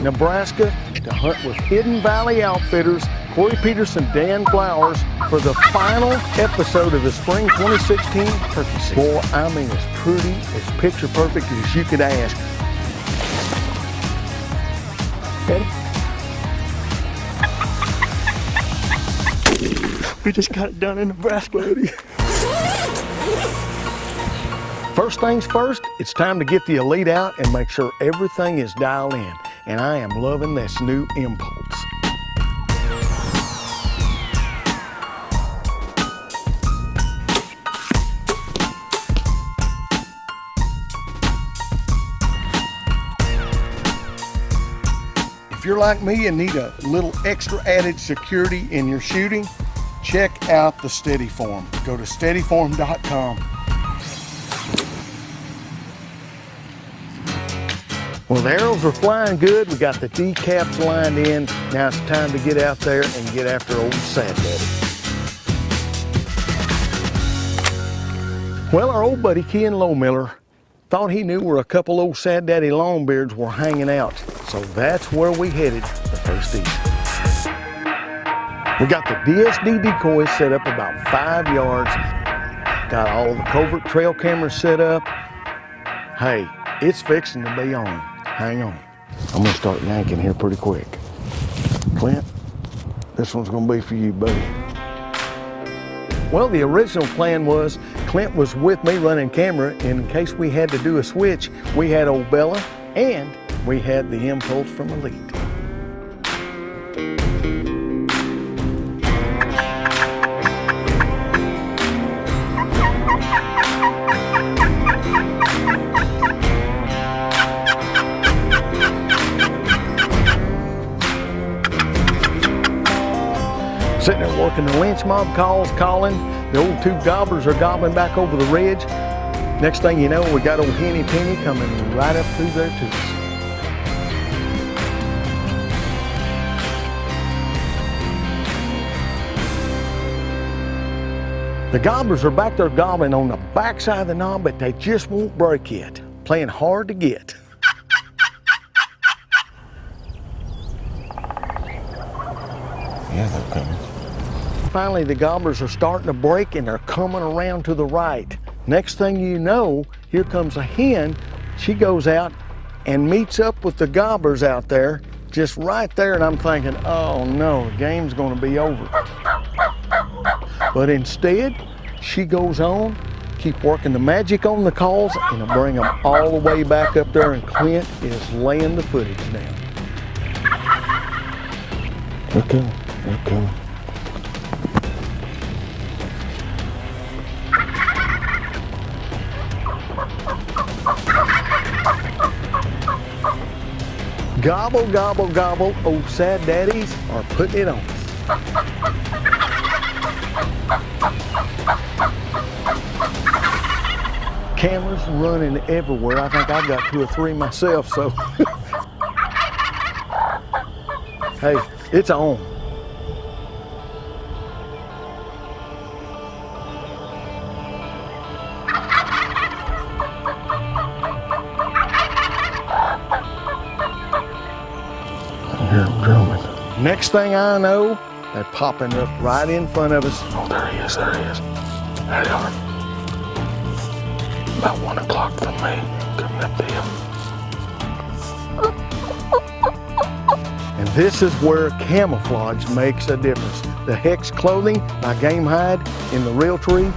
Nebraska to hunt with Hidden Valley Outfitters, Corey Peterson, Dan Flowers for the final episode of the spring 2016 turkey season. Boy, I mean, as pretty, as picture perfect as you could ask. Ready? We just got it done in Nebraska, buddy. First things first, it's time to get the Elite out and make sure everything is dialed in. And I am loving this new Impulse. If you're like me and need a little extra added security in your shooting, check out the Steadyform. Go to steadyform.com. Well, the arrows are flying good. We got the decaps lined in. Now it's time to get out there and get after old Sad Daddy. Well, our old buddy Ken Lowmiller thought he knew where a couple old Sad Daddy Longbeards were hanging out. So that's where we headed the first evening. We got the DSD decoys set up about 5 yards. Got all the covert trail cameras set up. Hey, it's fixing to be on. Hang on. I'm gonna start yanking here pretty quick. Clint, this one's gonna be for you, buddy. Well, the original plan was Clint was with me running camera, and in case we had to do a switch, we had old Bella and we had the Impulse from Elite. Sitting there working the lynch mob calls, calling. The old two gobblers are gobbling back over the ridge. Next thing you know, we got old Henny Penny coming right up through there to us. The gobblers are back there gobbling on the backside of the knob, but they just won't break yet. Playing hard to get. Yeah, they're coming. Finally, the gobblers are starting to break and they're coming around to the right. Next thing you know, here comes a hen. She goes out and meets up with the gobblers out there, just right there, and I'm thinking, oh no, the game's gonna be over. But instead, she goes on, keep working the magic on the calls, and it'll bring them all the way back up there, and Clint is laying the footage down. Okay. Okay. Gobble, gobble, gobble, old Sad Daddies are putting it on us. Cameras running everywhere. I think I've got 2 or 3 myself, so. Hey, it's on. Next thing I know, they're popping up right in front of us. Oh, there he is, there he is. There they are. About 1 o'clock from me, coming up the hill. And this is where camouflage makes a difference. The Hex clothing by Game Hide in the real tree,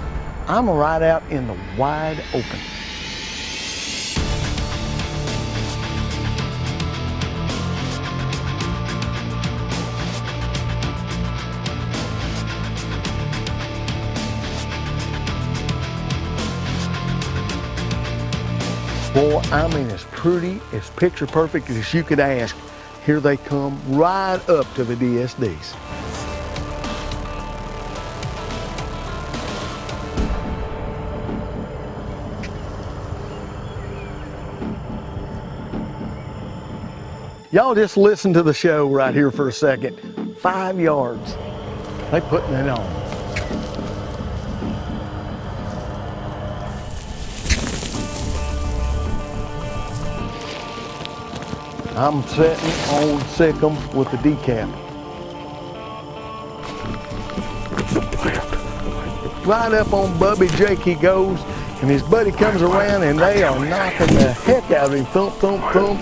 I'm right out in the wide open. Boy, I mean, as pretty, as picture perfect as you could ask. Here they come right up to the DSDs. Y'all just listen to the show right here for a second. 5 yards. They putting it on. I'm setting on Sick'em with the decap. Right up on Bubby Jake he goes, and his buddy comes around and they are knocking the heck out of him. Thump, thump, thump.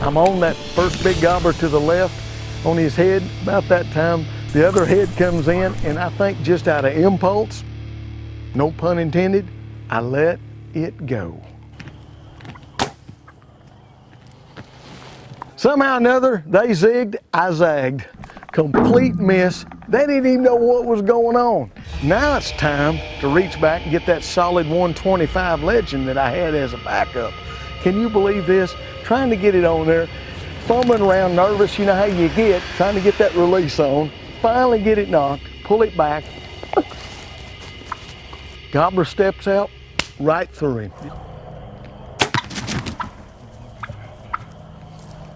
I'm on that first big gobbler to the left on his head. About that time, the other head comes in, and I think just out of impulse, no pun intended, I let it go. Somehow or another, they zigged, I zagged. Complete miss. They didn't even know what was going on. Now it's time to reach back and get that solid 125 Legend that I had as a backup. Can you believe this? Trying to get it on there, fumbling around, nervous, you know how you get, trying to get that release on. Finally get it knocked, pull it back. Gobbler steps out, right through him.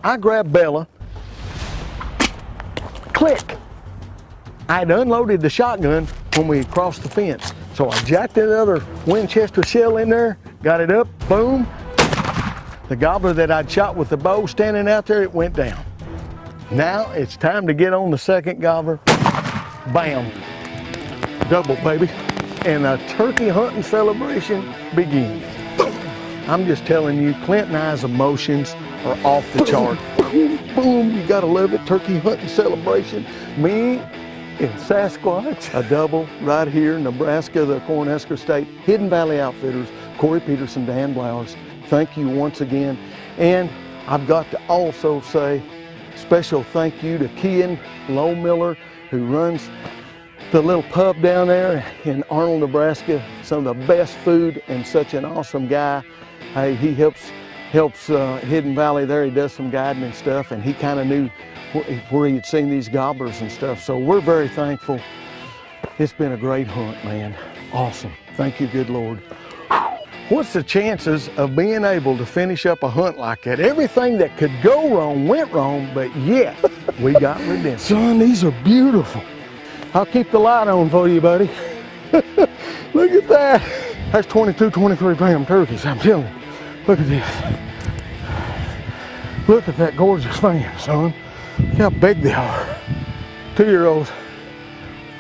I grab Bella, click. I had unloaded the shotgun when we crossed the fence. So I jacked that other Winchester shell in there, got it up, boom. The gobbler that I'd shot with the bow standing out there, it went down. Now it's time to get on the second gobbler. Bam, double baby. And a turkey hunting celebration begins. I'm just telling you, Clint and I's emotions are off the chart. Boom, boom, you gotta love it, turkey hunting celebration. Me and Sasquatch, a double right here, Nebraska, the Cornhusker State, Hidden Valley Outfitters, Corey Peterson, Dan Blowers. Thank you once again. And I've got to also say special thank you to Kian Lowmiller, who runs the little pub down there in Arnold, Nebraska. Some of the best food and such an awesome guy. Hey, he helps Hidden Valley there. He does some guiding and stuff, and he kind of knew where he had seen these gobblers and stuff. So we're very thankful. It's been a great hunt, man. Awesome. Thank you, good Lord. What's the chances of being able to finish up a hunt like that? Everything that could go wrong went wrong, but yet we got redemption. Son, these are beautiful. I'll keep the light on for you, buddy. Look at that. That's 22, 23 pound turkeys, I'm telling you. Look at this. Look at that gorgeous fan, son. Look how big they are. 2-year-olds.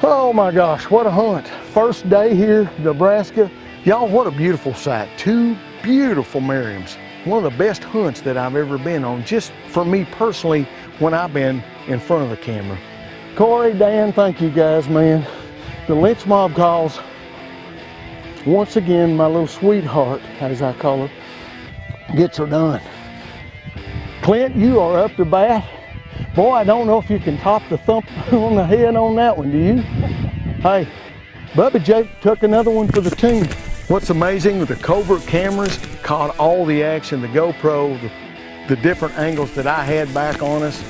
Oh my gosh, what a hunt. First day here, Nebraska. Y'all, what a beautiful sight. 2 beautiful Merriams. One of the best hunts that I've ever been on, just for me personally, when I've been in front of the camera. Corey, Dan, thank you guys, man. The lynch mob calls. Once again, my little sweetheart, as I call her, gets her done. Clint, you are up to bat. Boy, I don't know if you can top the thump on the head on that one, do you? Hey, Bubby Jake took another one for the team. What's amazing with the covert cameras, caught all the action, the GoPro, the different angles that I had back on us.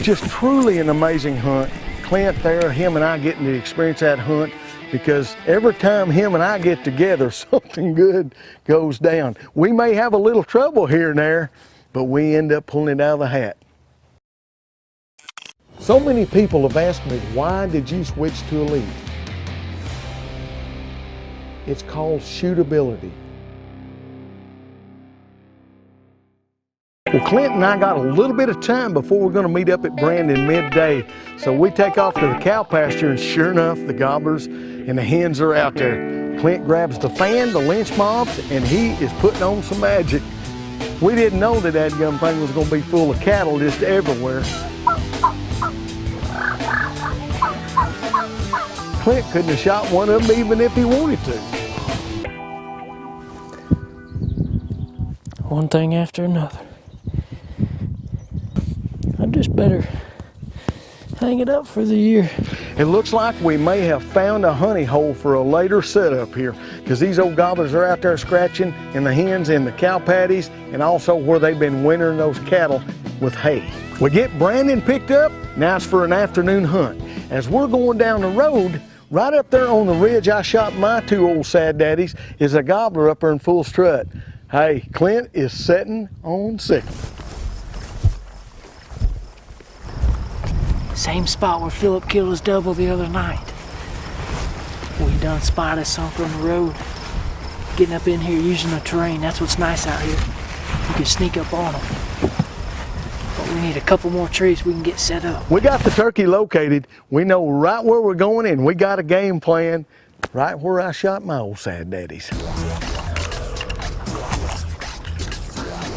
Just truly an amazing hunt. Clint there, him and I getting to experience that hunt, because every time him and I get together, something good goes down. We may have a little trouble here and there, but we end up pulling it out of the hat. So many people have asked me, why did you switch to Elite? It's called shootability. Well, Clint and I got a little bit of time before we're going to meet up at Brandon Midday. So we take off to the cow pasture, and sure enough, the gobblers and the hens are out there. Clint grabs the fan, the lynch mobs, and he is putting on some magic. We didn't know that dadgum thing was going to be full of cattle just everywhere. Clint couldn't have shot one of them even if he wanted to. One thing after another. I just better hang it up for the year. It looks like we may have found a honey hole for a later setup here, because these old gobblers are out there scratching, and the hens in the cow patties, and also where they've been wintering those cattle with hay. We get Brandon picked up, now it's for an afternoon hunt. As we're going down the road, right up there on the ridge I shot my 2 old sad daddies, is a gobbler up there in full strut. Hey, Clint is setting on Sick'em. Same spot where Phillip killed his double the other night. We done spotted some from the road. Getting up in here using the terrain, that's what's nice out here. You can sneak up on them. We need a couple more trees we can get set up. We got the turkey located. We know right where we're going and we got a game plan right where I shot my old sad daddies.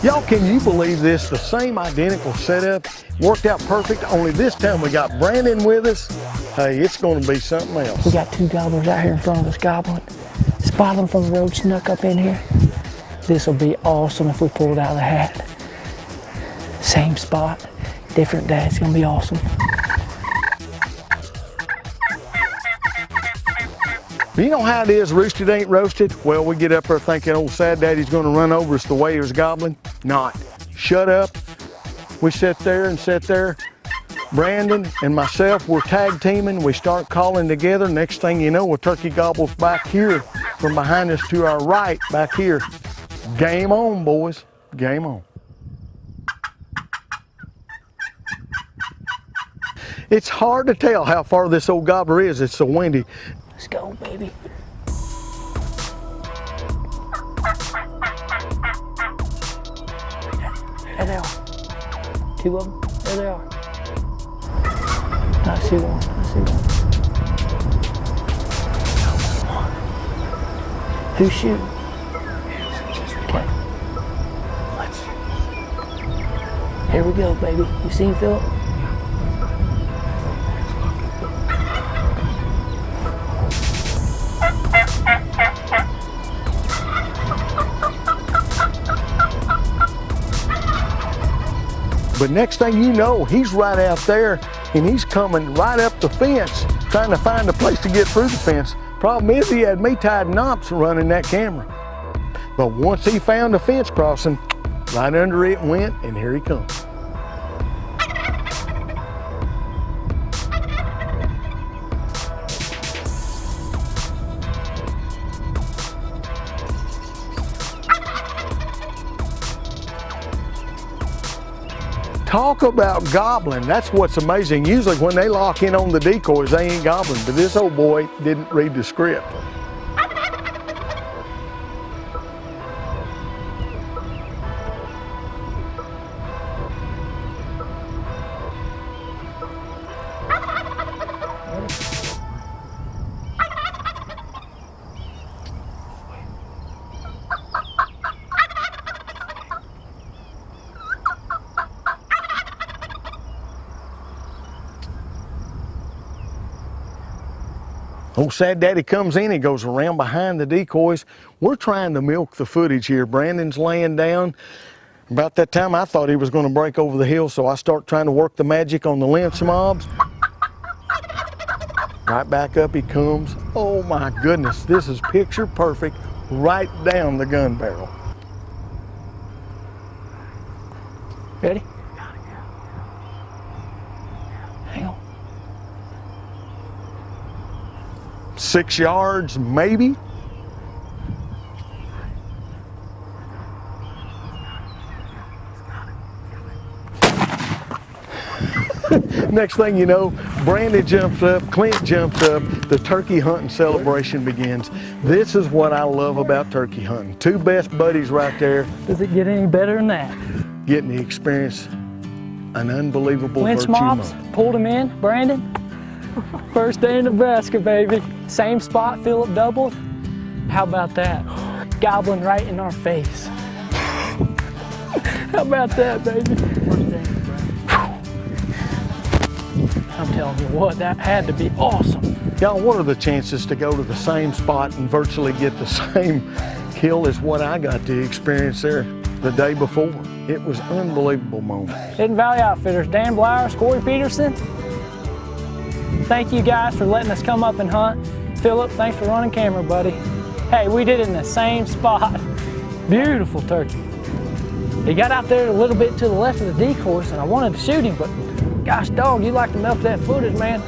Y'all, can you believe this? The same identical setup. Worked out perfect, only this time we got Brandon with us. Hey, it's gonna be something else. We got 2 gobblers out here in front of us gobbling. Spot them from the road, snuck up in here. This will be awesome if we pull it out of the hat. Same spot, different day, it's gonna be awesome. You know how it is, roosted ain't roasted? Well, we get up there thinking old sad daddy's gonna run over us the way he was gobbling. Not. Shut up. We sit there. Brandon and myself, we're tag teaming. We start calling together. Next thing you know, a turkey gobbles back here from behind us to our right, back here. Game on, boys. Game on. It's hard to tell how far this old gobbler is. It's so windy. Let's go, baby. There they are. 2 of them. There they are. I see one. Who's shooting? Okay. Here we go, baby. You seen Phillip? But next thing you know, he's right out there and he's coming right up the fence, trying to find a place to get through the fence. Problem is, he had me tied knots running that camera. But once he found a fence crossing, right under it went, and here he comes. Talk about gobbling. That's what's amazing. Usually when they lock in on the decoys, they ain't gobbling, but this old boy didn't read the script. Old sad daddy comes in, he goes around behind the decoys. We're trying to milk the footage here. Brandon's laying down. About that time I thought he was going to break over the hill, so I start trying to work the magic on the lynch mobs. Right back up he comes. Oh my goodness, this is picture perfect, right down the gun barrel. Ready? Hang on. 6 yards, maybe. Next thing you know, Brandon jumps up, Clint jumps up, the turkey hunting celebration begins. This is what I love about turkey hunting. 2 best buddies right there. Does it get any better than that? Getting to experience an unbelievable Lynch virtue mobs, month. pulled him in, Brandon. First day in Nebraska, baby. Same spot, Phillip doubled. How about that? Gobbling right in our face. How about that, baby? First day in Nebraska. I'm telling you what, that had to be awesome. Y'all, what are the chances to go to the same spot and virtually get the same kill as what I got to experience there the day before? It was an unbelievable moment. Hidden Valley Outfitters, Dan Blowers, Corey Peterson. Thank you guys for letting us come up and hunt. Phillip, thanks for running camera, buddy. Hey, we did it in the same spot. Beautiful turkey. He got out there a little bit to the left of the decoys and I wanted to shoot him, but gosh dog, you like to milk that footage, man.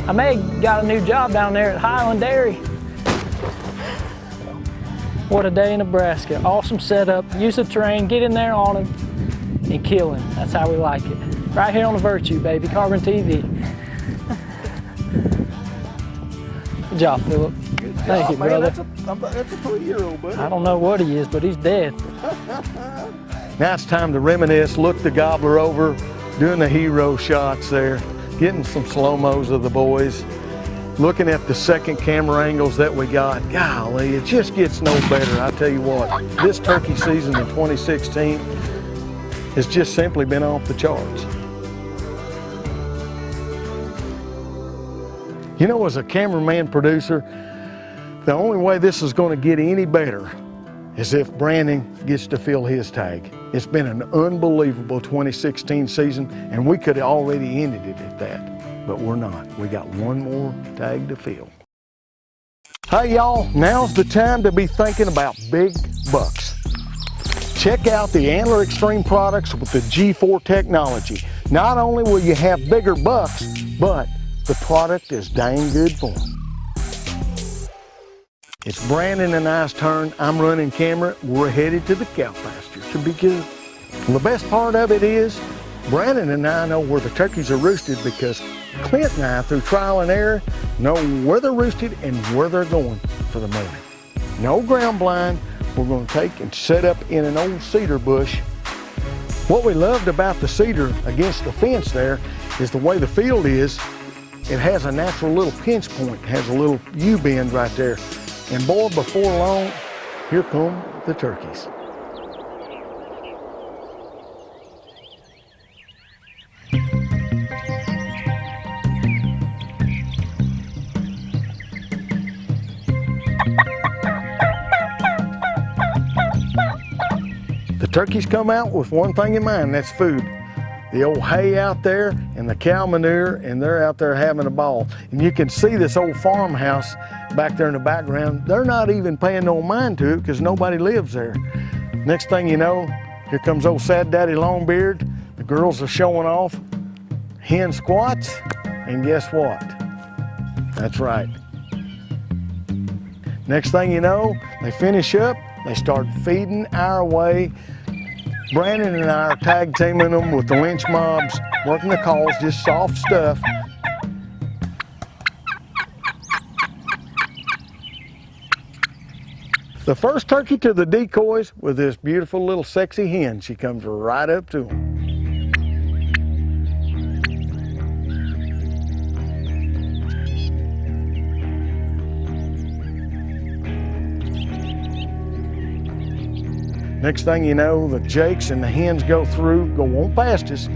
I may have got a new job down there at Highland Dairy. What a day in Nebraska. Awesome setup, use the terrain, get in there on him and kill him. That's how we like it. Right here on the Virtue, baby, Carbon TV. Good job, Phillip. Thank you, brother. That's a 3-year-old, buddy. I don't know what he is, but he's dead. Now it's time to reminisce, look the gobbler over, doing the hero shots there, getting some slow-mos of the boys, looking at the second camera angles that we got. Golly, it just gets no better. I tell you what, this turkey season in 2016 has just simply been off the charts. You know, as a cameraman producer, the only way this is going to get any better is if Brandon gets to fill his tag. It's been an unbelievable 2016 season, and we could have already ended it at that, but we're not. We got one more tag to fill. Hey y'all, now's the time to be thinking about big bucks. Check out the Antler Extreme products with the G4 technology. Not only will you have bigger bucks, but the product is dang good for them. It's Brandon and I's turn. I'm running camera. We're headed to the cow pasture. Should be good. Well, the best part of it is, Brandon and I know where the turkeys are roosted because Clint and I, through trial and error, know where they're roosted and where they're going for the morning. No ground blind. We're going to take and set up in an old cedar bush. What we loved about the cedar against the fence there is the way the field is. It has a natural little pinch point. It has a little U-bend right there. And boy, before long, here come the turkeys. The turkeys come out with one thing in mind, that's food. The old hay out there and the cow manure, and they're out there having a ball. And you can see this old farmhouse back there in the background. They're not even paying no mind to it because nobody lives there. Next thing you know, here comes old Sad Daddy Longbeard. The girls are showing off hen squats, and guess what? That's right. Next thing you know, they finish up, they start feeding our way. Brandon and I are tag teaming them with the lynch mobs, working the calls, just soft stuff. The first turkey to the decoys with this beautiful little sexy hen. She comes right up to him. Next thing you know, the jakes and the hens go through, go on past us.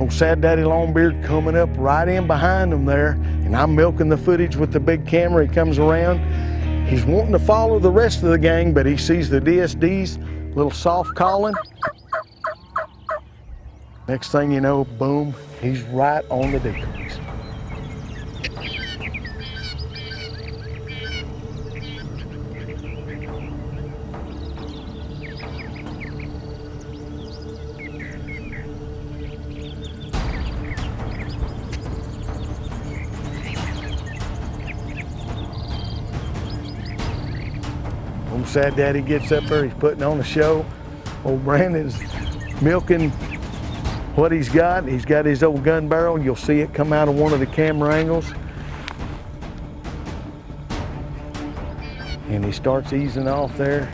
Old Sad Daddy Longbeard coming up right in behind them there, and I'm milking the footage with the big camera. He comes around. He's wanting to follow the rest of the gang, but he sees the DSD's little soft calling. Next thing you know, boom, he's right on the decoys. Old Sad Daddy gets up there, he's putting on a show. Old Brandon's milking what he's got. He's got his old gun barrel. You'll see it come out of one of the camera angles. And he starts easing off there.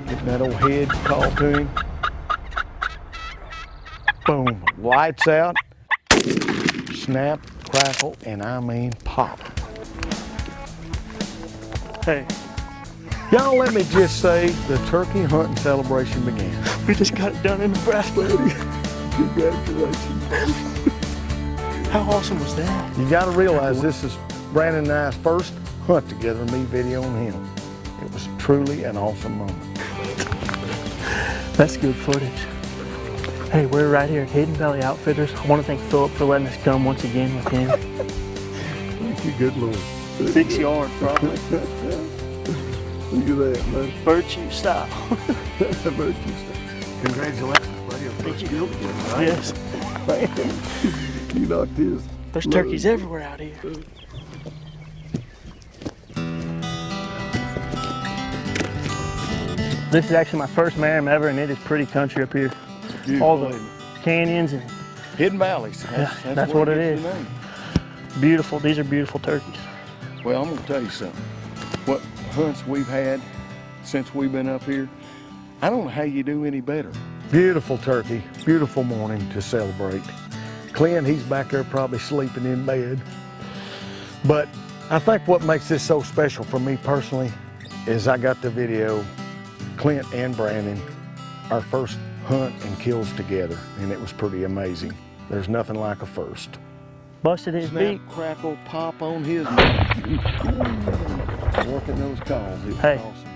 Getting that old head call to him. Boom, lights out. Snap, crackle, and I mean pop. Hey, y'all, let me just say the turkey hunting celebration began. We just got it done in Nebraska. Congratulations. How awesome was that? You gotta realize this is Brandon and I's first hunt together, me videoing him. It was truly an awesome moment. That's good footage. Hey, we're right here at Hidden Valley Outfitters. I want to thank Phillip for letting us come once again with him. Thank you, good Lord. 6 yards, probably. Look at that, man. Virtue style. Virtue style. Congratulations, buddy. Thank you. Field again, right? Yes. Man, you knocked his. There's turkeys everywhere out here. This is actually my first Merriam ever, and it is pretty country up here. All the canyons and Hidden valleys. That's what it is. Beautiful. These are beautiful turkeys. Well, I'm going to tell you something. What hunts we've had since we've been up here, I don't know how you do any better. Beautiful turkey, beautiful morning to celebrate. Clint, he's back there probably sleeping in bed. But I think what makes this so special for me personally is I got to video Clint and Brandon, our first hunt and kills together, and it was pretty amazing. There's nothing like a first. Busted his beak. Snap, crackle, pop on his working those calls. It was Hey, awesome.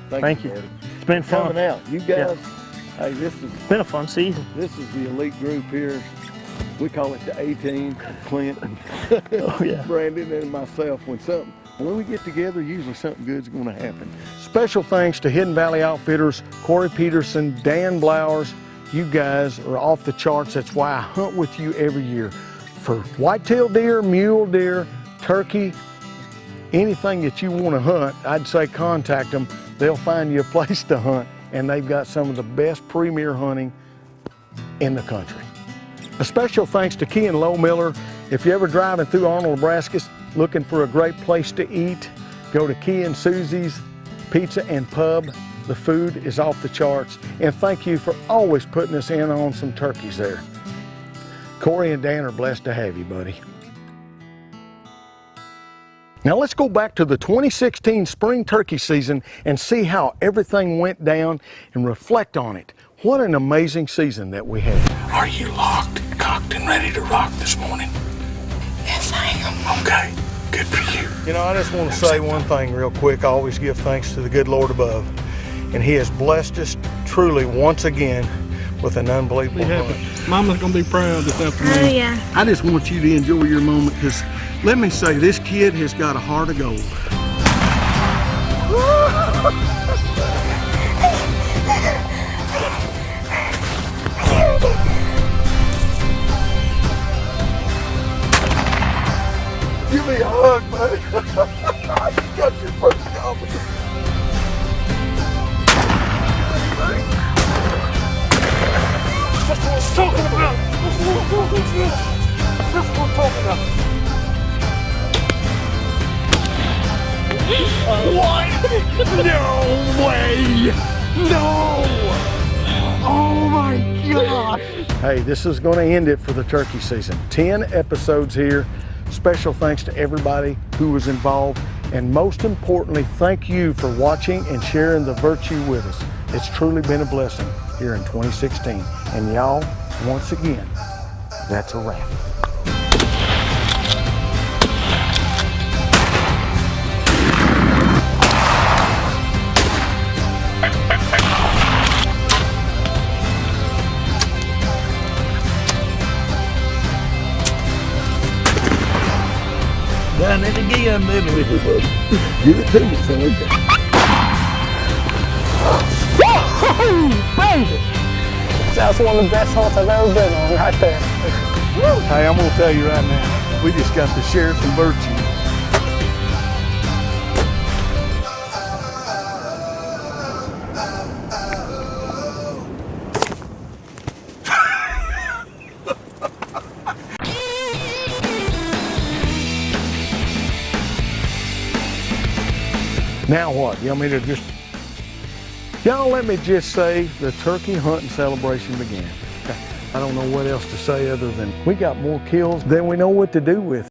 Thank you. Buddy. It's been fun. Coming out. You guys, hey, this is It's been a fun season. the elite group here. We call it the A-team, Clint and Oh, yeah. Brandon and myself. When we get together, usually something good's going to happen. Special thanks to Hidden Valley Outfitters, Corey Peterson, Dan Blowers. You guys are off the charts. That's why I hunt with you every year. For whitetail deer, mule deer, turkey, anything that you want to hunt, I'd say contact them. They'll find you a place to hunt, and they've got some of the best premier hunting in the country. A special thanks to Key and Low Miller. If you're ever driving through Arnold, Nebraska, looking for a great place to eat, go to Key and Susie's Pizza and Pub. The food is off the charts. And thank you for always putting us in on some turkeys there. Corey and Dan are blessed to have you, buddy. Now let's go back to the 2016 spring turkey season and see how everything went down and reflect on it. What an amazing season that we had. Are you locked, cocked, and ready to rock this morning? Yes, I am. Okay, good for you. You know, I just want to say one thing real quick. I always give thanks to the good Lord above. And He has blessed us truly once again with an unbelievable hunt. Mama's gonna be proud this afternoon. Oh, yeah. I just want you to enjoy your moment, because let me say, this kid has got a heart of gold. Give me a hug, buddy. You got your first compliment. That's what I'm talking about. That's what I'm talking about. What? No way! No! Oh my gosh! Hey, this is going to end it for the turkey season. 10 episodes here. Special thanks to everybody who was involved. And most importantly, thank you for watching and sharing the virtue with us. It's truly been a blessing here in 2016. And y'all, once again, that's a wrap. Done it again, didn't we? Give it to me, son. Baby! That's one of the best hunts I've ever been on right there. Hey, I'm gonna tell you right now, we just got to share some virtue. Now what? You want me to just... Y'all, let me just say the turkey hunting celebration began. I don't know what else to say other than we got more kills than we know what to do with.